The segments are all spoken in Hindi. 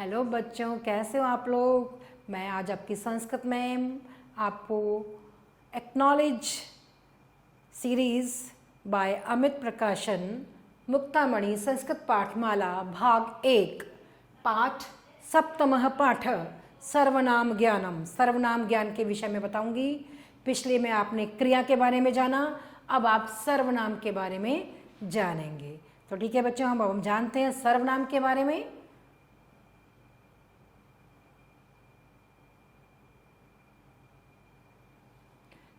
हेलो बच्चों, कैसे हो आप लोग। मैं आज आपकी संस्कृत में आपको एक्नॉलेज सीरीज़ बाय अमित प्रकाशन मुक्तामणि संस्कृत पाठमाला भाग 1 पाठ सप्तमः पाठ सर्वनाम ज्ञानम, सर्वनाम ज्ञान के विषय में बताऊंगी। पिछले में आपने क्रिया के बारे में जाना, अब आप सर्वनाम के बारे में जानेंगे। तो ठीक है बच्चों, हम जानते हैं सर्वनाम के बारे में।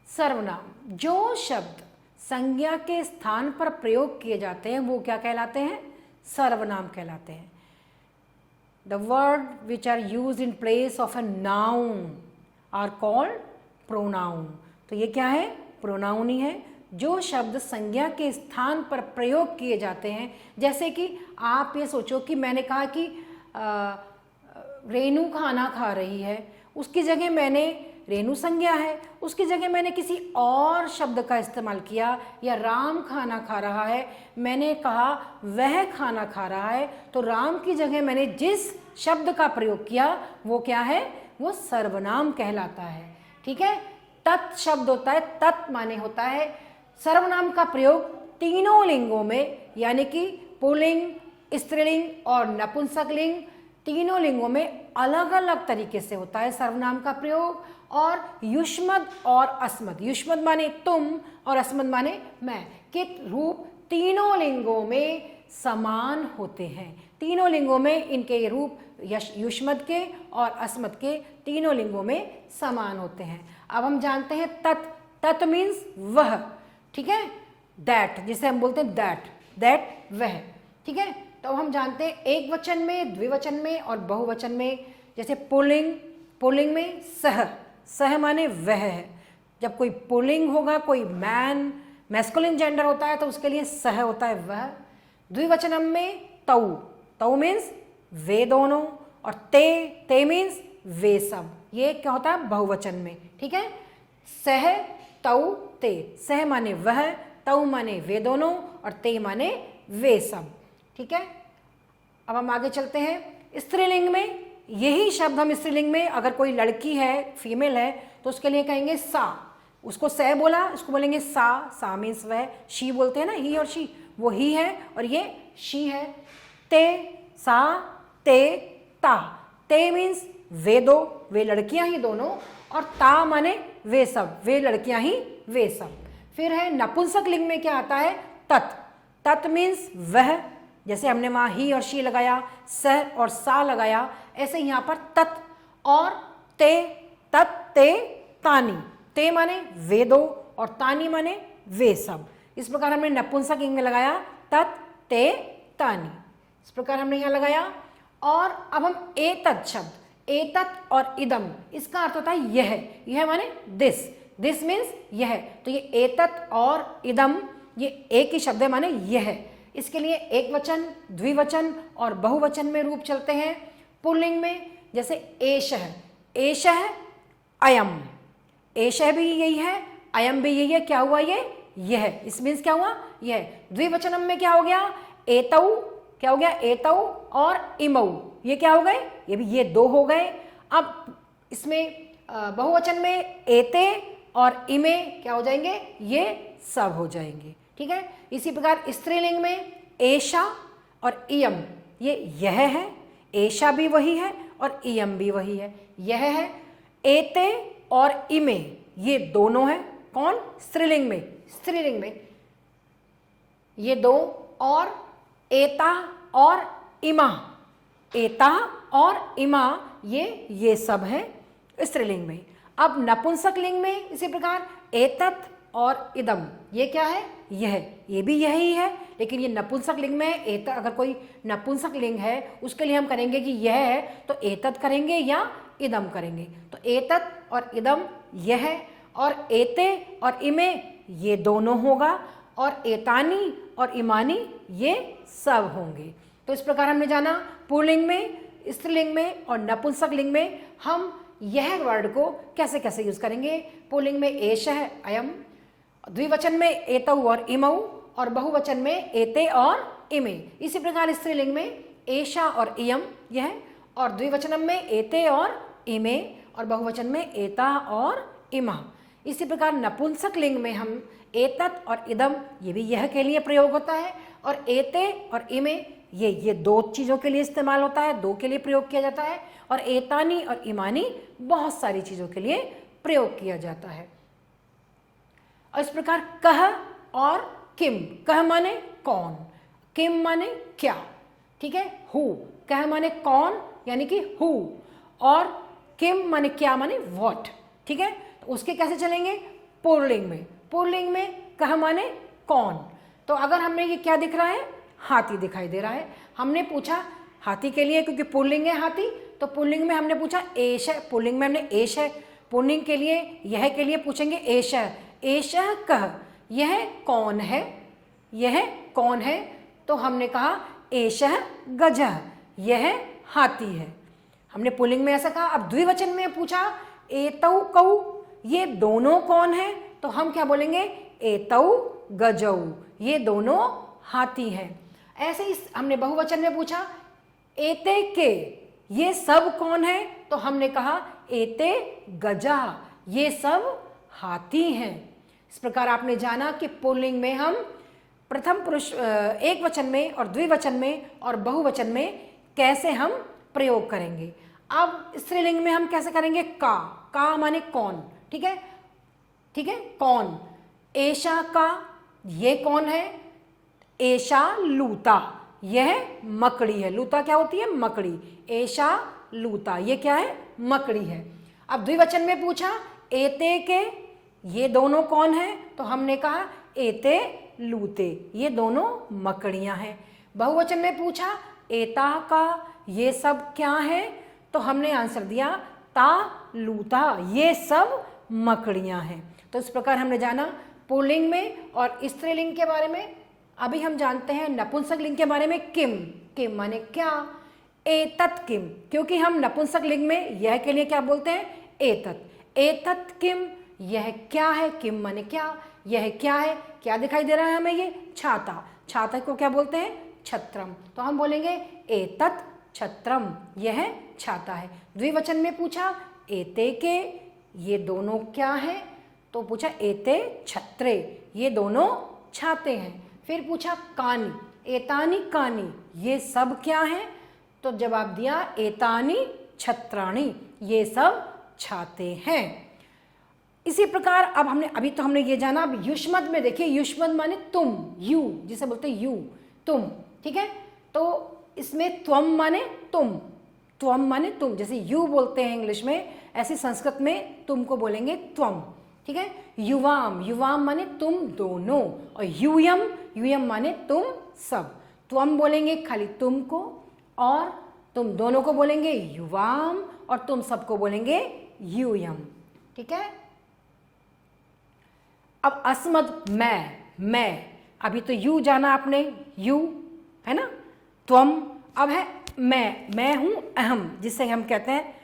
सर्वनाम जो शब्द संज्ञा के स्थान पर प्रयोग किए जाते हैं वो क्या कहलाते हैं? सर्वनाम कहलाते हैं। The word which are used in place of a noun are called pronoun. तो ये क्या है? प्रोनाउन ही है। जो शब्द संज्ञा के स्थान पर प्रयोग किए जाते हैं, जैसे कि आप ये सोचो कि मैंने कहा कि रेनू खाना खा रही है, उसकी जगह मैंने, रेनू संज्ञा है, उसकी जगह मैंने किसी और शब्द का इस्तेमाल किया। या राम खाना खा रहा है, मैंने कहा वह खाना खा रहा है, तो राम की जगह मैंने जिस शब्द का प्रयोग किया वो क्या है? वो सर्वनाम कहलाता है। ठीक है। तत् शब्द होता है, तत् माने होता है सर्वनाम का प्रयोग तीनों लिंगों में, यानी कि पुल्लिंग, स्त्रीलिंग और नपुंसकलिंग, तीनों लिंगों में अलग अलग तरीके से होता है सर्वनाम का प्रयोग। और युष्मद और अस्मद, युष्मद माने तुम और अस्मद माने मैं, के रूप तीनों लिंगों में समान होते हैं। तीनों लिंगों में इनके रूप युष्मद के और अस्मद के तीनों लिंगों में समान होते हैं। अब हम जानते हैं तत्। तत् मीन्स वह। ठीक है। दैट, जिसे हम बोलते हैं दैट वह। ठीक है। तो हम जानते हैं एक वचन में, द्विवचन में और बहुवचन में। जैसे पुल्लिंग में सह माने वह है। जब कोई पुल्लिंग होगा, कोई मैस्कुलिन जेंडर होता है, तो उसके लिए सह होता है वह। द्विवचनम में तौ मीन्स वे दोनों, और ते मीन्स वे सब। ये क्या होता है? बहुवचन में। ठीक है। सह तौ ते, सह माने वह, तौ माने वे दोनों और ते माने वे सब। ठीक है। अब हम आगे चलते हैं। स्त्रीलिंग में यही शब्द हम स्त्रीलिंग में, अगर कोई लड़की है, फीमेल है, तो उसके लिए कहेंगे सा। उसको सह बोला, उसको बोलेंगे सा मीन्स वह। शी बोलते हैं ना, ही और शी, वो ही है और ये शी है। ते, सा, ते, ता। ते मीन्स वे दो, वे लड़कियां ही दोनों, और ता माने वे सब, वे लड़कियां ही वे सब। फिर है नपुंसक लिंग में क्या आता है? तत् मीन्स वह। जैसे हमने वहां ही और शी लगाया, सह और सा लगाया, ऐसे यहां पर तत् और ते, तत् ते तानी। ते माने वे दो और तानी माने वे सब। इस प्रकार हमने नपुंसक लिंग में लगाया तत् ते तानी, इस प्रकार हमने यहां लगाया। और अब हम एतत् शब्द, एतत् और इदम, इसका अर्थ होता है यह माने दिस मीन्स यह। तो ये एतत् और इदम, ये एक ही शब्द है, माने यह। इसके लिए एक वचन, द्विवचन और बहुवचन में रूप चलते हैं। पुल्लिंग में जैसे एषः अयम, एषः भी यही है, अयम भी यही है। क्या हुआ? ये यह, इस मीन्स क्या हुआ? यह। द्विवचनम में क्या हो गया? एतौ, क्या हो गया? एतौ और इमौ, ये क्या हो गए? ये भी, ये दो हो गए। अब इसमें बहुवचन में एते और इमे क्या हो जाएंगे? ये सब हो जाएंगे। ठीक है। इसी प्रकार स्त्रीलिंग में एषा और इयम, ये यह है, एषा भी वही है और इयम भी वही है, यह है। एते और इमे, ये दोनों है। कौन? स्त्रीलिंग में ये दो, और एता और इमा, एता और इमा, ये सब है स्त्रीलिंग में। अब नपुंसक लिंग में इसी प्रकार एतत् और इदम, ये क्या है? ये भी यही है, लेकिन ये नपुंसक लिंग में एतत्, अगर कोई नपुंसक लिंग है उसके लिए हम करेंगे कि यह है, तो एतत् करेंगे या इदम करेंगे। तो एतत् और इदम यह है, और एते और इमे ये दोनों होगा, और एतानी और इमानी ये सब होंगे। तो इस प्रकार हमने जाना पुल्लिंग में, स्त्रीलिंग में और नपुंसक लिंग में हम यह वर्ड को कैसे कैसे यूज करेंगे। पुल्लिंग में एषः अयम, द्विवचन में एतौ और इमौ, और बहुवचन में एते और इमे। इसी प्रकार स्त्रीलिंग में एषा और इयम यह, और द्विवचनम में एते और इमे, और बहुवचन में एता और इमा। इसी प्रकार नपुंसक लिंग में हम एतत् और इदम, ये भी यह के लिए प्रयोग होता है, और एते और इमे ये दो चीज़ों के लिए इस्तेमाल होता है, दो के लिए प्रयोग किया जाता है, और एतानी और इमानी बहुत सारी चीज़ों के लिए प्रयोग किया जाता है। और इस प्रकार कह और किम, कह माने कौन, किम माने क्या, ठीक है, हु, कह माने कौन यानी कि हु, और किम माने क्या माने व्हाट, ठीक है। तो उसके कैसे चलेंगे, पुल्लिंग में, पुल्लिंग में कह माने कौन। तो अगर हमने ये क्या दिख रहा है, हाथी दिखाई दे रहा है, हमने पूछा हाथी के लिए, क्योंकि पुल्लिंग है हाथी, तो पुल्लिंग में हमने पूछा एष है, पुल्लिंग में हमने एष है, पुल्लिंग के लिए यह के लिए पूछेंगे एष, एष कह, यह कौन है, यह कौन है, तो हमने कहा एष गजः, यह हाथी है, हमने पुल्लिंग में ऐसा कहा। अब द्विवचन में पूछा एतौ कौ, ये दोनों कौन है, तो हम क्या बोलेंगे एतौ गजौ, ये दोनों हाथी हैं। ऐसे ही हमने बहुवचन में पूछा एते के, ये सब कौन है, तो हमने कहा एते गजा, ये सब हाथी हैं। इस प्रकार आपने जाना कि पुल्लिंग में हम प्रथम पुरुष एक वचन में और द्विवचन में और बहुवचन में कैसे हम प्रयोग करेंगे। अब स्त्रीलिंग में हम कैसे करेंगे, का माने कौन, ठीक है, ठीक है, कौन, एषा का, ये कौन है, एषा लूता, यह मकड़ी है, लूता क्या होती है, मकड़ी, एषा लूता, ये क्या है, मकड़ी है। अब द्विवचन में पूछा एते के, ये दोनों कौन है, तो हमने कहा एते लूते, ये दोनों मकड़ियां हैं। बहुवचन में पूछा एता का, ये सब क्या है, तो हमने आंसर दिया ता लूता, ये सब मकड़ियां हैं। तो इस प्रकार हमने जाना पुल्लिंग में और स्त्रीलिंग के बारे में। अभी हम जानते हैं नपुंसक लिंग के बारे में, किम, किम माने क्या, एतत् किम, क्योंकि हम नपुंसक लिंग में यह के लिए क्या बोलते हैं, एतत्, एतत् किम, यह क्या है, किम माने क्या, यह क्या है, क्या दिखाई दे रहा है हमें, ये छाता, छाता को क्या बोलते हैं, छत्रम, तो हम बोलेंगे एतत् छत्रम, यह छाता है। द्विवचन में पूछा एते के, ये दोनों क्या हैं, तो पूछा एते छत्रे, ये दोनों छाते हैं। फिर पूछा कानी, एतानी कानी, ये सब क्या हैं, तो जवाब दिया एतानी छत्राणी, ये सब छाते हैं। इसी प्रकार अब अभी तो हमने ये जाना, अब युष्मद में देखिए, युष्मद माने तुम, यू, जिसे बोलते हैं यू, तुम, ठीक है। तो इसमें त्वम माने तुम, त्वम माने तुम, जैसे यू बोलते हैं इंग्लिश में, ऐसे संस्कृत में तुम को बोलेंगे त्वम, ठीक है। युवाम, युवाम माने तुम दोनों, और यूयम, यूयम माने तुम सब। त्वम बोलेंगे खाली तुम को, और तुम दोनों को बोलेंगे युवाम, और तुम सबको बोलेंगे यूयम, ठीक है। अब अस्मद मैं, अभी तो यू जाना आपने, यू है ना, त्वम, अब है मैं हूं अहम, जिससे हम कहते हैं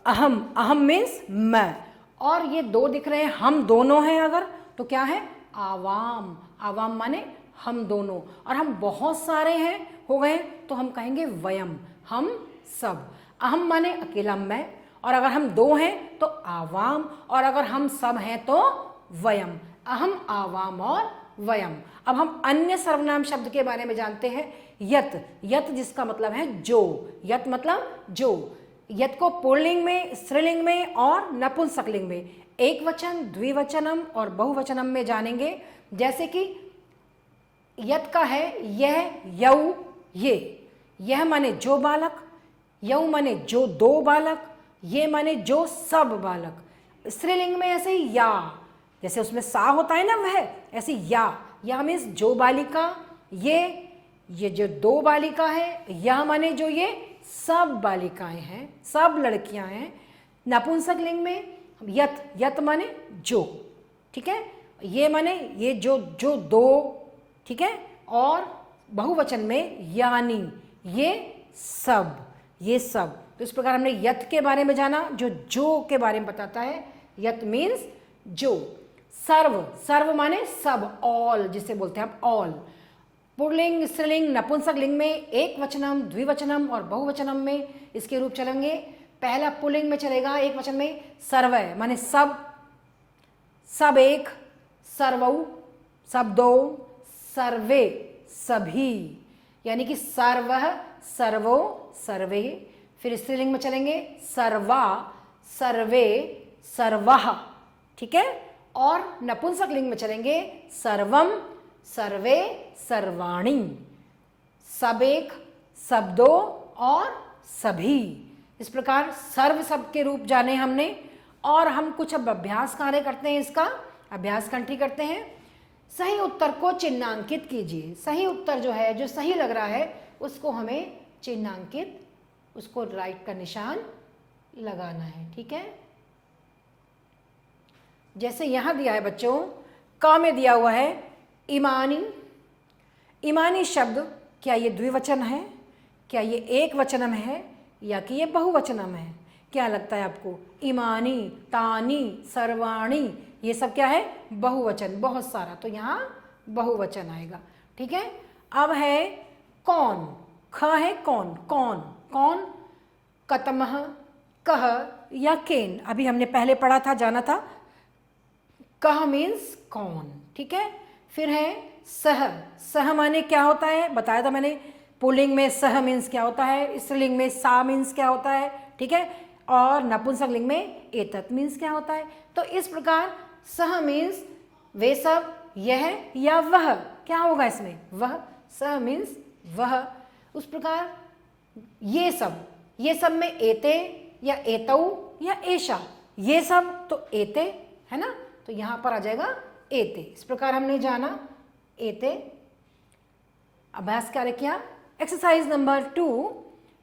अहम, अहम मीन्स मैं, और ये दो दिख रहे हैं, हम दोनों हैं अगर, तो क्या है आवाम, आवाम माने हम दोनों, और हम बहुत सारे हैं हो गए तो हम कहेंगे वयम, हम सब। अहम माने अकेला मैं, और अगर हम दो हैं तो आवाम, और अगर हम सब हैं तो वयम, अहम, आवाम और वयम। अब हम अन्य सर्वनाम शब्द के बारे में जानते हैं, यत, यत जिसका मतलब है जो, यत मतलब जो। यत को पुल्लिंग में, स्त्रीलिंग में और नपुंसक लिंग में, एक वचन, द्विवचनम और बहुवचनम में जानेंगे। जैसे कि यत का है यह, यऊ, ये, यह माने जो बालक, यऊ माने जो दो बालक, ये माने जो सब बालक। स्त्रीलिंग में ऐसे ही या, जैसे उसमें सा होता है ना वह, ऐसे या मीन्स जो बालिका, ये जो दो बालिका है, या माने जो ये सब बालिकाएं हैं, सब लड़कियां हैं। नपुंसक लिंग में यत, यत माने जो, ठीक है, ये माने ये जो दो, ठीक है, और बहुवचन में यानी, ये सब, ये सब। तो इस प्रकार हमने यत के बारे में जाना, जो के बारे में बताता है, यत मीन्स जो। सर्व, सर्व माने सब, ऑल जिसे बोलते हैं आप, ऑल। पुल्लिंग, स्त्रीलिंग, नपुंसक लिंग में एक वचनम, द्विवचनम और बहुवचनम में इसके रूप चलेंगे। पहला पुल्लिंग में चलेगा एक वचन में सर्वय माने सब, सब एक, सर्वौ सब दो, सर्वे सभी, यानी कि सर्वः सर्वो सर्वे। फिर स्त्रीलिंग में चलेंगे सर्वा सर्वे सर्वः, ठीक है। और नपुंसक लिंग में चलेंगे सर्वम सर्वे सर्वाणि, सब एक, सब दो और सभी। इस प्रकार सर्व शब्द के रूप जाने हमने, और हम कुछ अब अभ्यास कार्य करते हैं, इसका अभ्यास कंठी करते हैं। सही उत्तर को चिन्हांकित कीजिए। सही उत्तर जो है, जो सही लग रहा है उसको हमें चिन्हांकित, उसको राइट का निशान लगाना है, ठीक है। जैसे यहां दिया है बच्चों, क में दिया हुआ है इमानी। इमानी शब्द क्या ये द्विवचन है, क्या ये एक वचनम है, या कि ये बहुवचनम है? क्या लगता है आपको? इमानी, तानी, सर्वाणी, ये सब क्या है? बहुवचन, बहुत सारा, तो यहाँ बहुवचन आएगा, ठीक है। अब है कौन। ख है कौन, कौन, कौन, कतमह, कह या केन, अभी हमने पहले पढ़ा था, जाना था। कह मीन्स कौन, ठीक है। फिर है सह। सह माने क्या होता है, बताया था मैंने। पुल्लिंग में सह मीन्स क्या होता है, स्त्रीलिंग में सा मीन्स क्या होता है, ठीक है। और नपुंसक लिंग में एतत् मीन्स क्या होता है। तो इस प्रकार सह मीन्स वे सब, यह या वह, क्या होगा इसमें? वह। सह मीन्स वह। उस प्रकार ये सब, ये सब में एते या एतौ या एषा, ये सब तो एते है ना, तो यहां पर आ जाएगा एते। इस प्रकार हमने जाना एते। अभ्यास कार्य किया। एक्सरसाइज नंबर 2,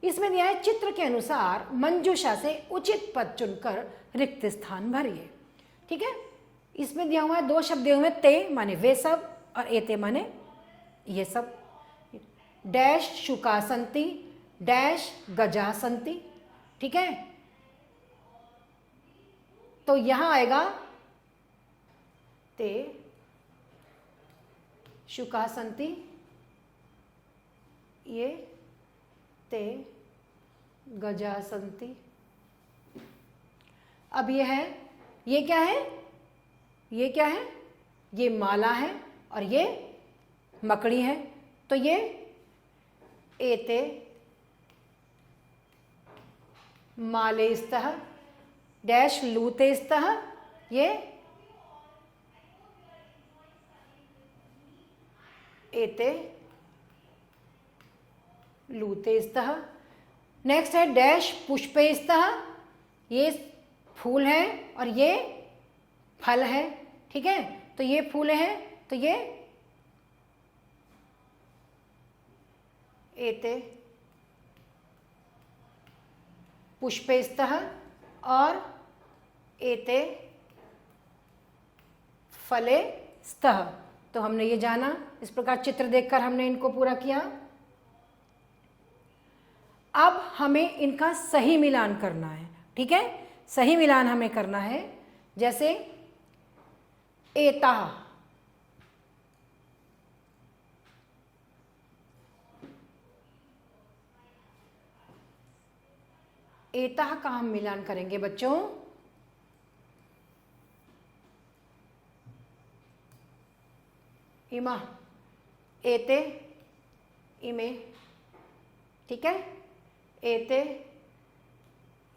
इसमें दिया है चित्र के अनुसार मंजूषा से उचित पद चुनकर रिक्त स्थान भरिए, ठीक है। इसमें दिया हुआ है दो शब्द दिए हुए, ते माने वे सब और एते माने ये सब। डैश शुकासंति, डैश गजासंति, ठीक है। तो यहां आएगा ते शुकासंति, ये ते गजासंति। अब ये है, ये क्या है, ये क्या है? ये माला है और ये मकड़ी है, तो ये एते मालेस्तः डैश लूतेस्तः, ये एते लूतेस्तः। नेक्स्ट है डैश पुष्पेस्तः, ये फूल है और ये फल है, ठीक है। तो ये फूल है, तो ये एते पुष्पेस्तः और एते फले स्तः। तो हमने ये जाना, इस प्रकार चित्र देखकर हमने इनको पूरा किया। अब हमें इनका सही मिलान करना है, ठीक है। सही मिलान हमें करना है। जैसे एताः, एताः का हम मिलान करेंगे बच्चों। इमा, एते, इमे, ठीक है। एते,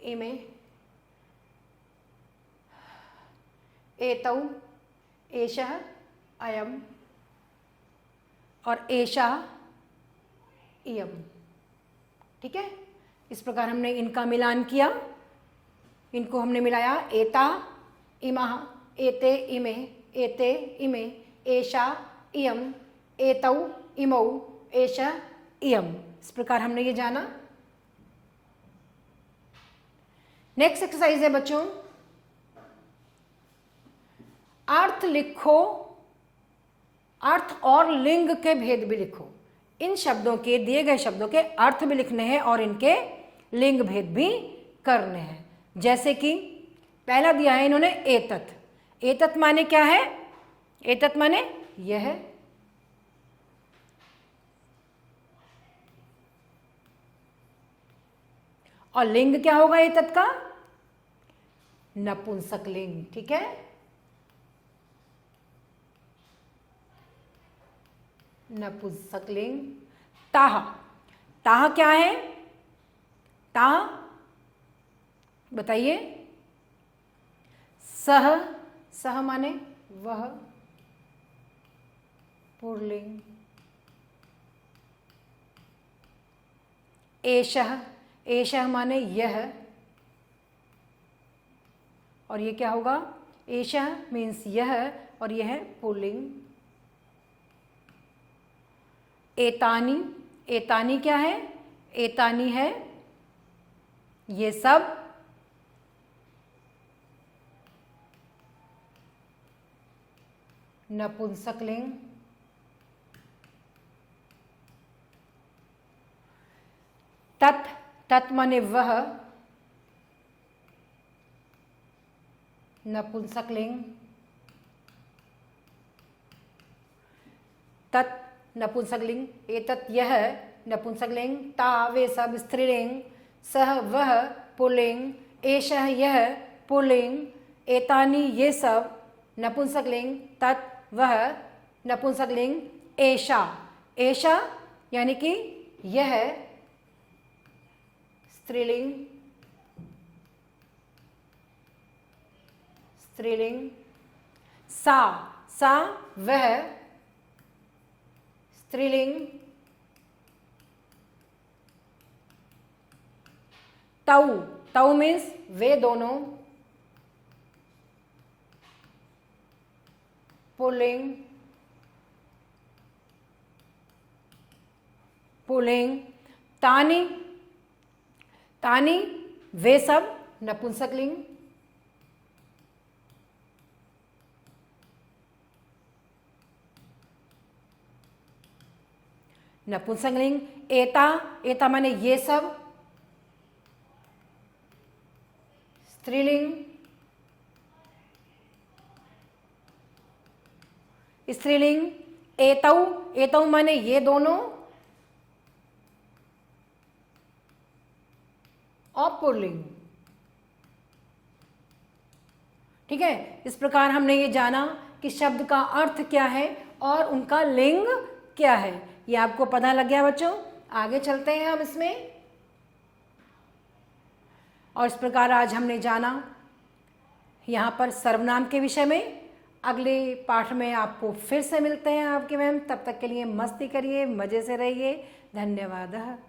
इमे, एतौ, एषः, अयम् और एषा, इयम्, ठीक है। इस प्रकार हमने इनका मिलान किया, इनको हमने मिलाया। एता, इमः, एते, इमे, एते, इमे, एषा, इयम्, एतौ, इमौ, एषः, इयम्। इस प्रकार हमने ये जाना। नेक्स्ट एक्सरसाइज है बच्चों, अर्थ लिखो, अर्थ और लिंग के भेद भी लिखो। इन शब्दों के, दिए गए शब्दों के अर्थ भी लिखने हैं और इनके लिंग भेद भी करने हैं। जैसे कि पहला दिया है इन्होंने एतत्। एतत् माने क्या है? एतत् माने यह, और लिंग क्या होगा एतत् का? नपुंसक लिंग। ठीक है, नपुंसक लिंग। ताह, ताह क्या है? ताह बताइए। सह, सह माने वह, पुल्लिंग। एषः, एषः माने यह, और ये क्या होगा? एषः मीन्स यह, और यह है पुल्लिंग। एतानि, एतानि क्या है? एतानि है ये सब, नपुंसक लिंग। तत्, तत् माने वह, नपुंसक लिंग। तत् नपुंसक लिंग, एतत् यह नपुंसक लिंग, ता वे सब स्त्रीलिंग, सह वह पुल्लिंग, एषः यह पुल्लिंग, एतानि ये सब नपुंसक लिंग, तत् वह नपुंसक लिंग, एषा, एषा यानी कि यह स्त्रीलिंग, स्त्रीलिंग। सा, सा वह स्त्रीलिंग। तौ, तौ मीन्स वे दोनों, पुल्लिंग, पुल्लिंग। तानि, तानि वे सब नपुंसक लिंग। नपुंसक लिंग। एता, एता माने ये सब, स्त्रीलिंग, स्त्रीलिंग। एतौ, एतौ माने ये दोनों, और पुल्लिंग। ठीक है, इस प्रकार हमने ये जाना कि शब्द का अर्थ क्या है और उनका लिंग क्या है। ये आपको पता लग गया बच्चों। आगे चलते हैं हम इसमें। और इस प्रकार आज हमने जाना यहाँ पर सर्वनाम के विषय में। अगले पाठ में आपको फिर से मिलते हैं आपके मैम। तब तक के लिए मस्ती करिए, मज़े से रहिए। धन्यवाद।